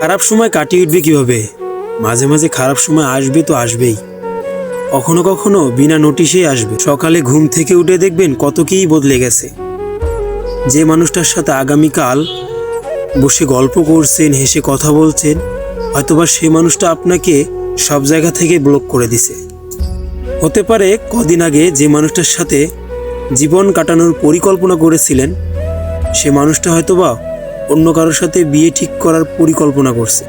খারাপ সময় কাটিয়ে উঠবে কিভাবে? মাঝে মাঝে খারাপ সময় আসবে তো আসবেই। কখনো কখনো বিনা নোটিশেই আসবে। সকালে ঘুম থেকে উঠে দেখবেন কত কিই বদলে গেছে। যে মানুষটার সাথে আগামীকাল বসে গল্প করছেন, হেসে কথা বলছেন, হয়তোবা সেই মানুষটা আপনাকে সব জায়গা থেকে ব্লক করে দিছে। হতে পারে কদিন আগে যে মানুষটার সাথে জীবন কাটানোর পরিকল্পনা করেছিলেন, সে মানুষটা হয়তোবা অন্য কারোর সাথে বিয়ে ঠিক করার পরিকল্পনা করছে।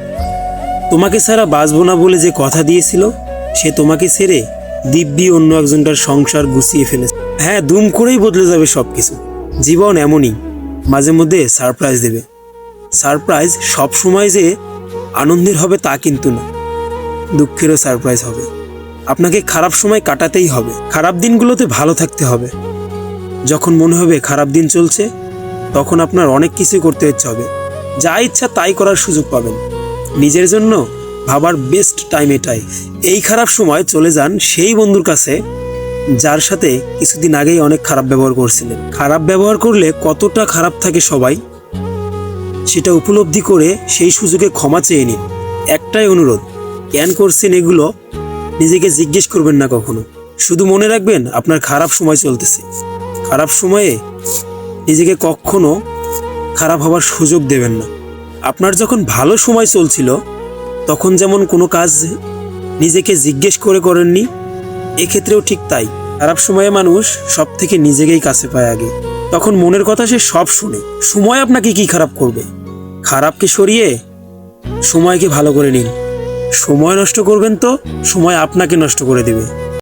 তোমাকে ছাড়া বাঁচবো না বলে যে কথা দিয়েছিল, সে তোমাকে ছেড়ে দিব্যি অন্য একজনকার সংসার গুছিয়ে ফেলেছে। হ্যাঁ, দুম করেই বদলে যাবে সবকিছু। জীবন এমনই, মাঝে মধ্যে সারপ্রাইজ দেবে। সারপ্রাইজ সব সময় যে আনন্দের হবে তা কিন্তু না, দুঃখেরও সারপ্রাইজ হবে। আপনাকে খারাপ সময় কাটাতেই হবে, খারাপ দিনগুলোতে ভালো থাকতে হবে। যখন মনে হবে খারাপ দিন চলছে, তখন আপনার অনেক কিছু করতে ইচ্ছা হবে। যা ইচ্ছা তাই করার সুযোগ পাবেন। নিজের জন্য ভাবার বেস্ট টাইম এটাই। এই খারাপ সময় চলে যান সেই বন্ধুর কাছে যার সাথে কিছুদিন আগেই অনেক খারাপ ব্যবহার করছিলেন। খারাপ ব্যবহার করলে কতটা খারাপ থাকে সবাই, সেটা উপলব্ধি করে সেই সুযোগে ক্ষমা চেয়ে নিন। একটাই অনুরোধ, কেন করছেন এগুলো নিজেকে জিজ্ঞেস করবেন না কখনো। শুধু মনে রাখবেন আপনার খারাপ সময় চলতেছে। খারাপ সময়ে নিজেকে কখনো খারাপ হওয়ার সুযোগ দেবেন না। আপনার যখন ভালো সময় চলছিল, তখন যেমন কোনো কাজ নিজেকে জিজ্ঞেস করে করেননি, এক্ষেত্রেও ঠিক তাই। খারাপ সময়ে মানুষ সব থেকে নিজেকেই কাছে পায় আগে। তখন মনের কথা সে সব শুনে। সময় আপনাকে কি খারাপ করবে? খারাপকে সরিয়ে সময়কে ভালো করে নিন। সময় নষ্ট করবেন তো সময় আপনাকে নষ্ট করে দেবে।